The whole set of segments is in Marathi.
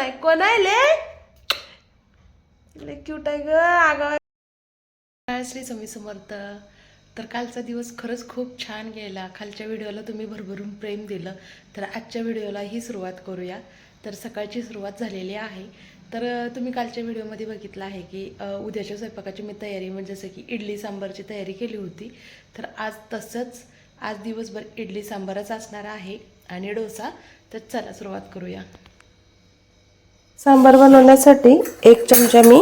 आहे? कोण आहे ले क्यूट आहे ग. आगाव. श्री स्वामी समर्थ. तर कालचा दिवस खरंच खूप छान गेला. खालच्या व्हिडिओला तुम्ही भरभरून प्रेम दिलं, तर आजच्या व्हिडिओला ही सुरुवात करूया. तर सकाळची सुरुवात झालेली आहे. तर तुम्ही कालच्या व्हिडिओमध्ये बघितलं आहे की उद्याच्या स्वयंपाकाची मी तयारी म्हणजे जसं की इडली सांबारची तयारी केली होती. तर आज तसंच आज दिवसभर इडली सांबारच असणार आहे आणि डोसा. तर चला सुरुवात करूया. सांबार बनवण्यासाठी 1 चमचा मी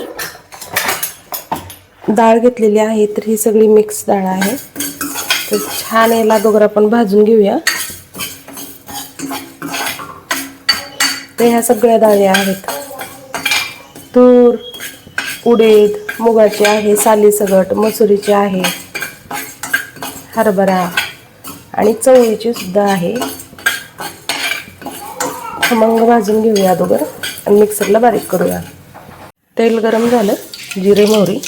डाळ घेतलेली आहे. तर ही सगळी मिक्स डाळ आहे. तर छान याला अगोदर आपण भाजून घेऊया. तर ह्या सगळ्या डाळी आहेत. तूर, उडीद, मुगाची आहे, सालीसगट, मसुरीची आहे, हरभरा आणि चवळीची सुद्धा आहे. खमंग भाजून घेऊया अगोदर आणि मिक्सरला बारीक करूया. तेल गरम झालं, जिरे मोहरी,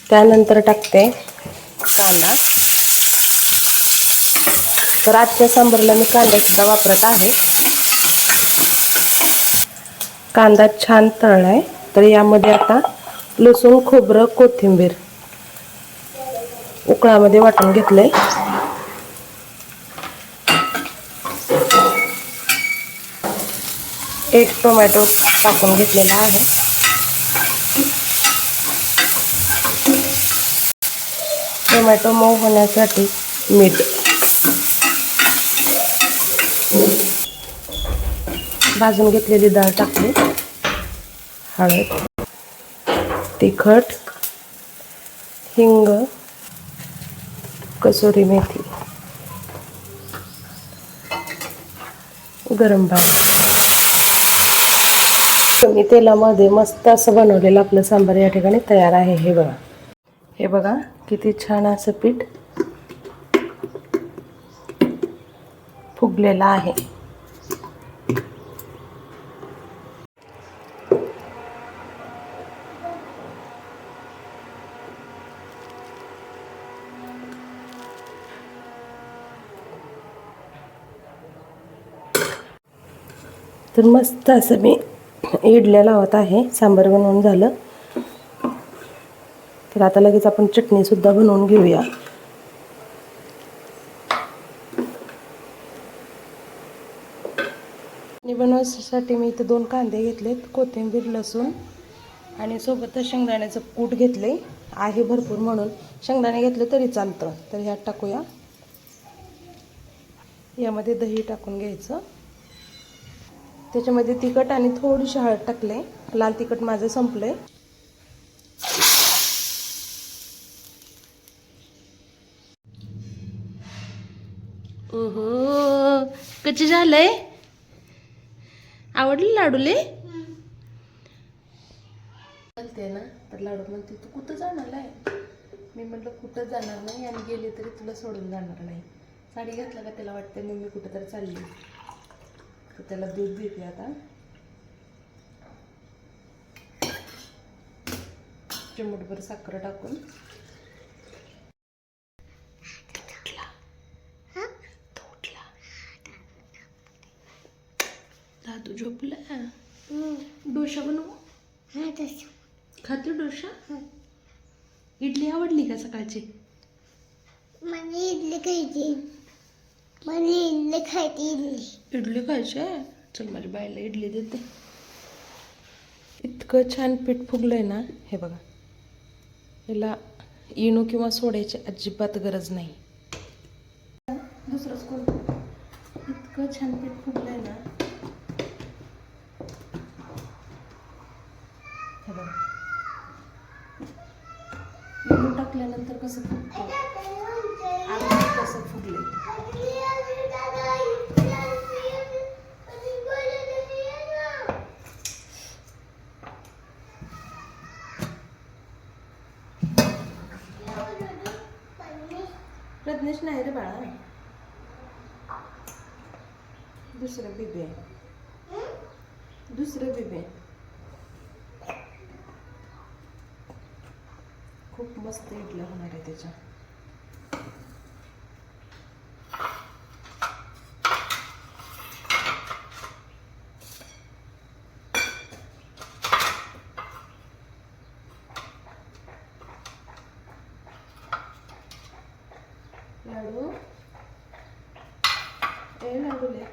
त्यानंतर टाकते कांदा. तर आजच्या सांबारला मी कांदा सुद्धा वापरत आहे. कांदा छान तळलाय. तर यामध्ये आता लसूण, खोबरं, कोथिंबीर उकळामध्ये वाटून घेतलंय. एक टोमॅटो टाकून घेतलेला आहे. टोमॅटो मऊ होण्यासाठी मीठ, भाजून घेतलेली डाळ टाकली, हळद, तिखट, हिंग, कसुरी मेथी, गरम पाणी. कमी तेलामध्ये मस्त असं बनवलेलं आपलं सांबार या ठिकाणी तयार आहे. हे बघा किती छान असं पीठ फुगलेलं आहे. तर मस्त असं मी इडल्या लावत आहे. सांबार बनवून झालं. तर आता लगेच आपण चटणी सुद्धा बनवून घेऊया. चटणी बनवण्यासाठी मी इथे 2 कांदे घेतलेत, कोथिंबीर, लसूण आणि सोबतच शेंगदाण्याचं कूट घेतले आहे. भरपूर म्हणून शेंगदाणे घेतले तरी चालतं. तर ह्यात टाकूया. यामध्ये दही टाकून घ्यायचं. त्याच्यामध्ये तिखट आणि थोडीशी हळद टाकले. लाल तिखट माझं संपलंय. ओहो, कच्चे झालंय. आवडले लाडूले? चालते ना. तर लाडू म्हणते तू कुठं जाणार आहे? मी म्हटलं कुठं जाणार नाही आणि गेले तरी तुला सोडून जाणार नाही. साडी घातलं का त्याला वाटते मम्मी कुठं तर चालली. तर त्याला दूध देते आता. चिमूटभर साखर टाकून. दादू झोपला. डोसा बनवू? खाते डोसा? इडली आवडली का सकाळची? मला इडली खायची. इडली खायची आहे. चल माझ्या बाईला इडली देते. इतकं छान पीठ फुगलंय ना. हे बघा, याला इनो किंवा सोड्याची अजिबात गरज नाही. दुसरंच कोण. इतकं छान पीठ फुगलंय ना. हे बघा, इनो टाकल्यानंतर कसं फुगतं कसं फुगले. प्रज्ञेश नाही रे बाळा, दुसरं बेबी आहे. दुसरं बेबी आहे. खूप मस्त इडल्या होणार आहे त्याच्या. लाडू ए लाडूले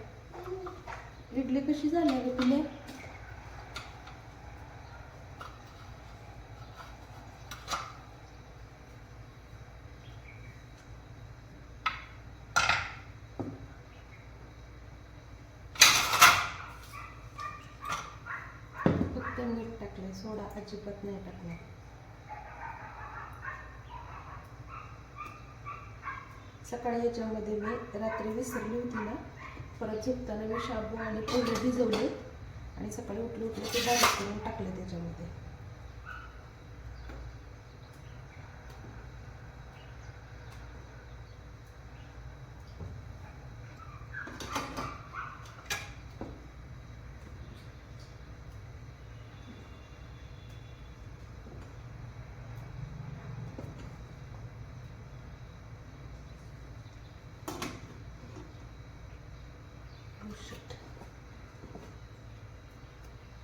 इडली कशी झाली ग तुला? फक्त मीठ टाकलंय, सोडा अजिबात नाही टाकला. सकाळी याच्यामध्ये मी रात्री विसरली होती ना, परत झोपताना मी शाबू आणि पोहे भिजवले आणि सकाळी उठले ते बारीक करून टाकले त्याच्यामध्ये.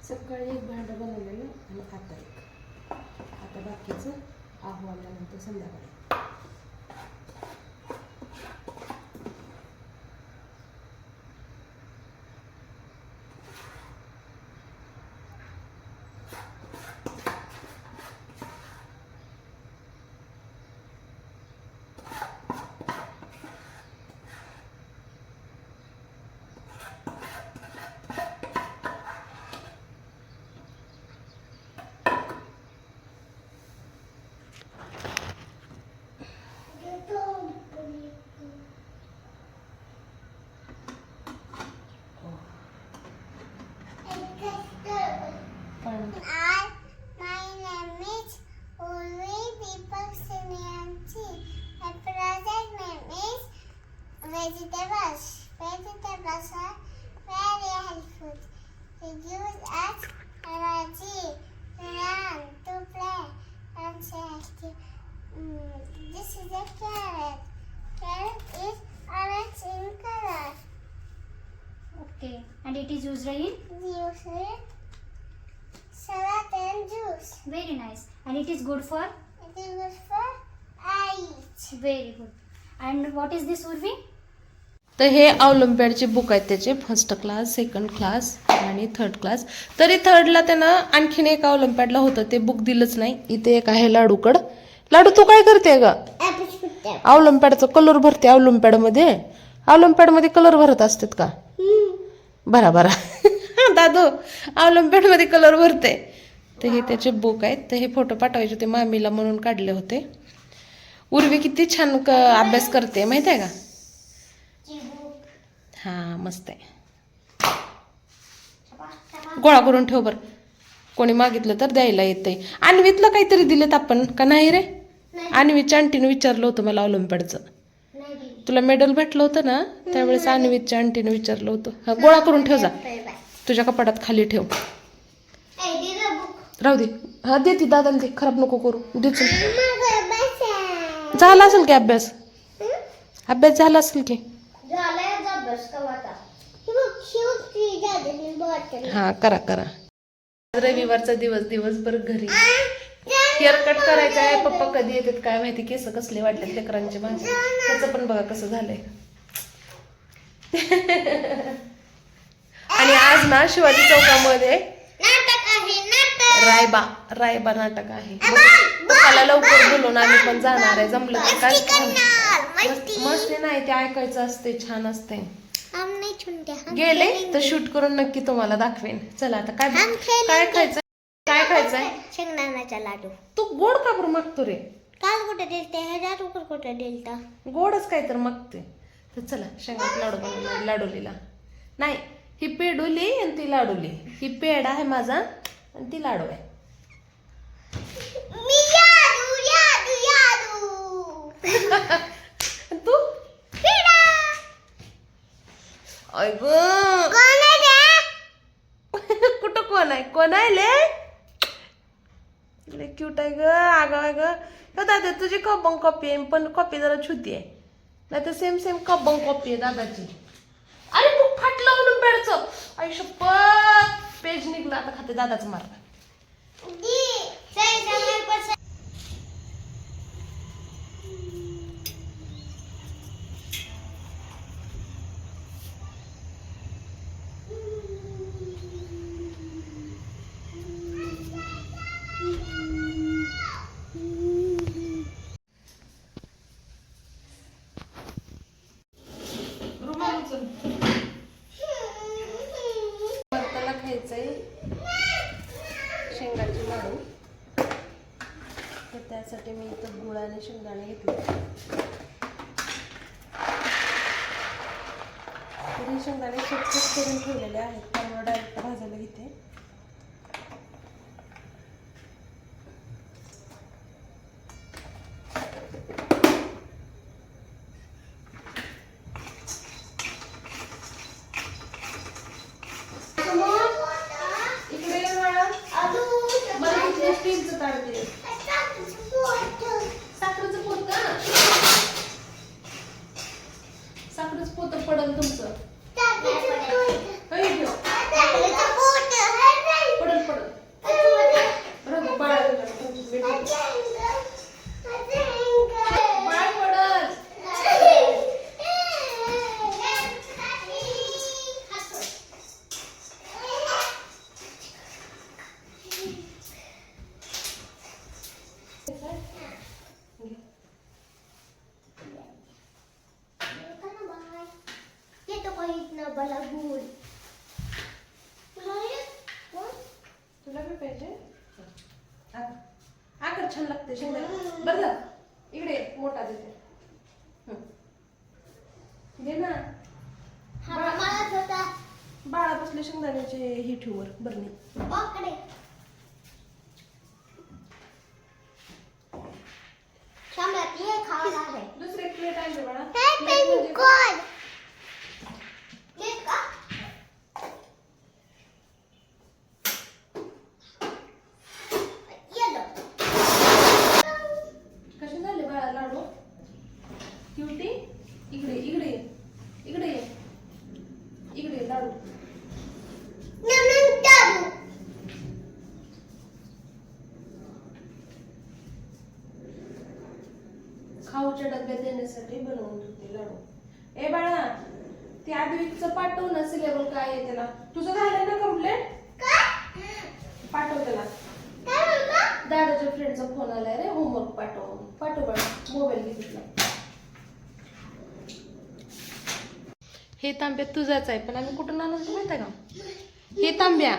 सकाळी एक भांडं बनवलेलं आणि आता एक. आता बाकीचं आहो आल्यानंतर संध्याकाळी. My name is Urvi Deepak Sunyanchi. My project name is vegetables. Vegetables are very helpful. They use as energy to run, to play, and stay active. This is a carrot. Carrot is orange in color. Okay, and it is used in? Usually salad and juice. Very nice. And it is good for? It is good for eyes. Very good. And what is this, Urvi? तर हे ऑलिम्पियाडचे बुक आहेत त्याचे, फर्स्ट क्लास, सेकंड क्लास आणि थर्ड क्लास. तरी थर्डला त्यानं आणखीन एक ऑलिम्पियाडला होतं, ते बुक दिलंच नाही. इथे एक आहे लाडूकड. लाडू तू काय करते ग? ऑलिम्पियाडचा कलर भरते. ऑलिम्पियाडमध्ये कलर भरत असतात का? बरा बरा दादू ऑलिम्पियाडमध्ये कलर भरते. तर हे त्याचे बुक आहेत. तर हे फोटो पाठवायचे होते मामीला म्हणून काढले होते. उर्वी किती छान अभ्यास करते माहित आहे का? हा मस्त आहे. गोळा करून ठेव बर, कोणी मागितलं तर द्यायला येतंय. अन्वीतलं काहीतरी दिलेत आपण का नाही रे? अन्वीच्या आंटीने विचारलं होतं मला ऑलिम्पियाडचं. तुला मेडल भेटलं होतं ना त्यावेळेस अन्वीच्या आंटीने विचारलं होतं. हा गोळा करून ठेव, जा तुझ्या कपाटात खाली ठेव. राहू दे. हा दे ती दादाला दे, खराब नको करू. दे चल. झाला असेल की अभ्यास? अभ्यास झाला असेल की? हा करा करा. रविवारचा दिवसभर घरी. हेअर कट करायचं आहे. पप्पा कधी येतात काय माहिती. केस कसले वाटले लेकरांचे माझे. त्याचं पण बघा कसं झालंय. आणि आज ना शिवाजी चौकामध्ये रायबा नाटक आहे. पप्पाला लवकर बोलून आम्ही पण जाणार आहे. जमलं तर काय मस्ती नाही, ते ऐकायचं असते, छान असते. गेले तर शूट करून नक्की तुम्हाला दाखवेन. चला आता काय खायचं? काय खायचंय? शेंगदाण्याचा लाडू. तू गोड का बरं मागतो रे? काल कुठे दिलते? ह्याच्यात कुठे दिलता? गोडच काय तर मागते. तर चला शेंगाचा लाडू बनवला. लाडूलीला नाही, ही पेडुली आणि ती लाडूली. ही पेड आहे माझा आणि ती लाडू आहे. तू कुठं कोण आहे? कोण आहे ले क्यूट आहे ग, आगाव आहे ग. दादा तुझी कबंग कॉपी आहे, पण कॉपी जरा छोटी आहे. नाही तर सेम कबंग कॉपी आहे दादाची. अरे तू फाटलं म्हणून पेडचं. आयुष्यपत पेज निघला. आता खाते दादाच मार. त्यासाठी मी इथं गुळ आणि शेंगदाणे घेतले. तर हे शेंगदाणे स्वच्छ करून ठेवलेले आहेत, त्यामुळे डायरेक्ट भाजायला घेते. इकडे मला तिथे स्टीलचं काढते. साखरेचं पोत का? साखरेचं पोत पडल तुमचं. काही घेऊ पडल पडल. रघु बाळ बाळ पडल. बला गुड तुला काय पाहिजे? आकर छान लागते शेंगदाणे. बरं झालं. इकडे ये, मोठा देते. दे ना. बाळा बसले शेंगदाण्याचे ही ठेवर बरणी. दुसरे प्लेट आणले बाळा. प्लेट म्हणजे काय? कसे झाले बाळा लाडू? क्युटी इकडे इकडे ये. इकडे ये. इकडे ये लाडू. खाऊच्या डब्यात देण्यासाठी बनवून ठेवते लाडू. ए बाळा, ते आद्विकचं पाठव ना, सिलेबल काय आहे त्याला. तुझं झालंय ना कंप्लेंट? पाठव त्याला. दादाच्या फ्रेंडचा फोन आलाय रे, होमवर्क पाठव. पाठव बाळा, मोबाईल घे तिथला. हे तांब्या तुझाच आहे, पण आम्ही कुठून आणून माहिती आहे का? हे तांब्या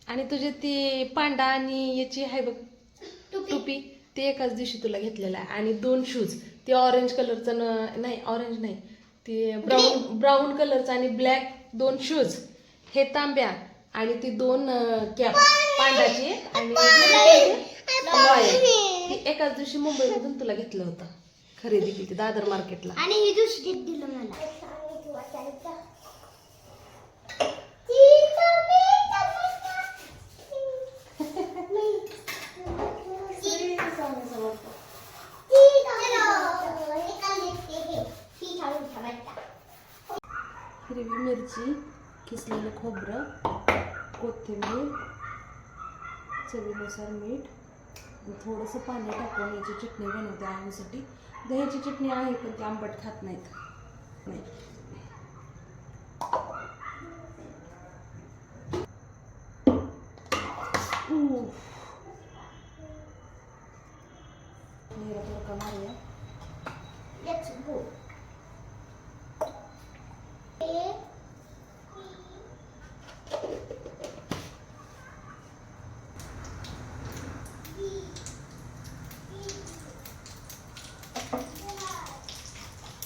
आणि तुझे ती पांडा आणि याची आहे बघ टोपी, ते एकाच दिवशी तुला घेतलेलं आहे. आणि 2 शूज, ते ऑरेंज कलरचं नाही, ऑरेंज नाही, ते ब्राऊन कलरचं आणि ब्लॅक 2 शूज. हे तांब्या आणि ती 2 कॅप पांडाची आणि लॉयर. हे एकाच दिवशी मुंबईमधून तुला घेतलं होतं, खरेदी केली दादर मार्केटला. आणि ही दुसरी दिलं मला. हिरवी मिरची, किसलेलं खोबरं, कोथिंबीर, चवीनुसार मीठ, थोडंसं पाणी टाकून याची चटणी बनवते आळूसाठी. दह्याची चटणी आहे पण ती आंबट खात नाहीत. नाही तडका मारूया. Let's go.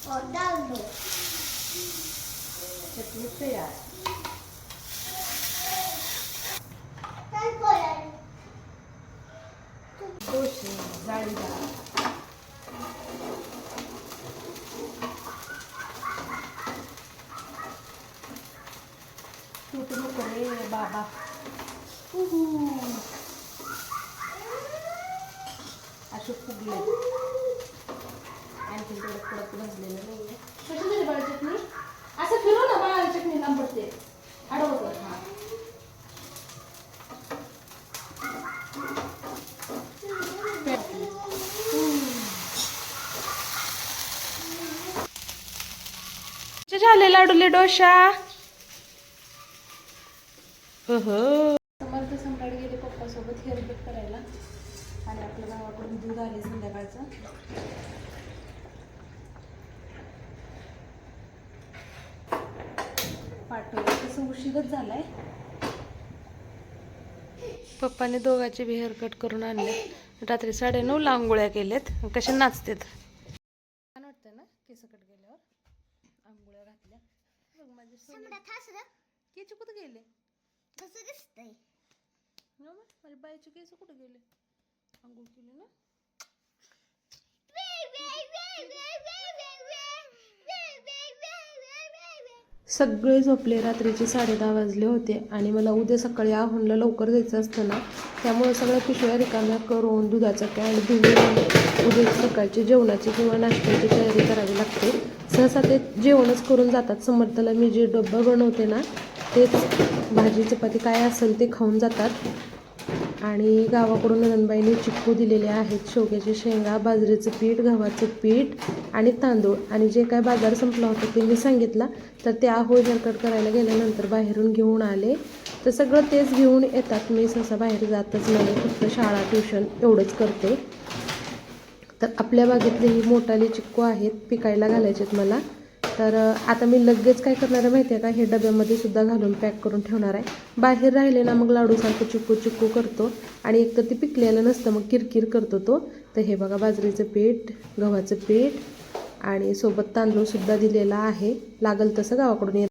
और डाल दो. चटणी तयार. डोसे जाळीदार. तूट नको रे बाबा. असे फुगले. आणखी थोडं कडक भाजलेलं नाहीये. कशी झाली बाळा चटणी? असं फिरव ना बाळा, चटणी लांब पडते. अडवत हा. झाले लाडूले डोशा. समर्थ सम्राट गेले पप्पासोबत हेअरकट करायला आणि आपल्या गावाकडून दूध आले संध्याकाळचं. पाठवलं तसं उशीरच झालाय. पप्पाने दोघांचे बी हेअरकट करून आणले रात्री 9:30ला आंघोळ्या केल्यात. कशा नाचतात. छान वाटतं ना केसकट गेल्यावर आंघोळ्या घातल्या. बघ माझे सम्राट हसलं केस कुठे गेले. कसं दिसतंय माझ्या बाईचे केस कुठे गेले. आंघोळ केली ना. सगळे झोपले. रात्रीचे 10:30 वाजले होते आणि मला उद्या सकाळी आहुनला लवकर जायचं असतं ना, त्यामुळे सगळ्या पिशव्या रिकाम्या करून दुधाचा कॅन धुवून उद्या सकाळची जेवणाची किंवा नाश्त्याची तयारी करावी लागते. सहसा ते जेवणच करून जातात. समर्थला मी जे डब्बा बनवते ना तेच भाजी चपाती काय असेल ते खाऊन जातात. आणि गावाकडून नंदबाईंनी चिक्कू दिलेले आहेत, शेवग्याची शेंगा, बाजरीचं पीठ, गव्हाचं पीठ आणि तांदूळ. आणि जे काय बाजार संपला होता ते मी सांगितला, तर ते आहोळ हेअरकट करायला गेल्यानंतर बाहेरून घेऊन आले. तर सगळं तेच घेऊन येतात. मी सहसा बाहेर जातच नाही, फक्त शाळा ट्युशन एवढंच करते. तर आपल्या बागेतले ही मोठाले चिक्कू आहेत, पिकायला घालायचे आहेत मला. तर आता मी लगेच काय करणार आहे माहिती आहे का, हे डब्यामध्ये सुद्धा घालून पॅक करून ठेवणार आहे. बाहेर राहिले ना मग लाडूसारखं चिक्कू करतो आणि एकतर ते पिकलेलं नसतं मग किरकिर करतो तो. तर हे बघा बाजरीचं पीठ, गव्हाचं पीठ आणि सोबत तांदूळसुद्धा दिलेला आहे. लागल तसं गावाकडून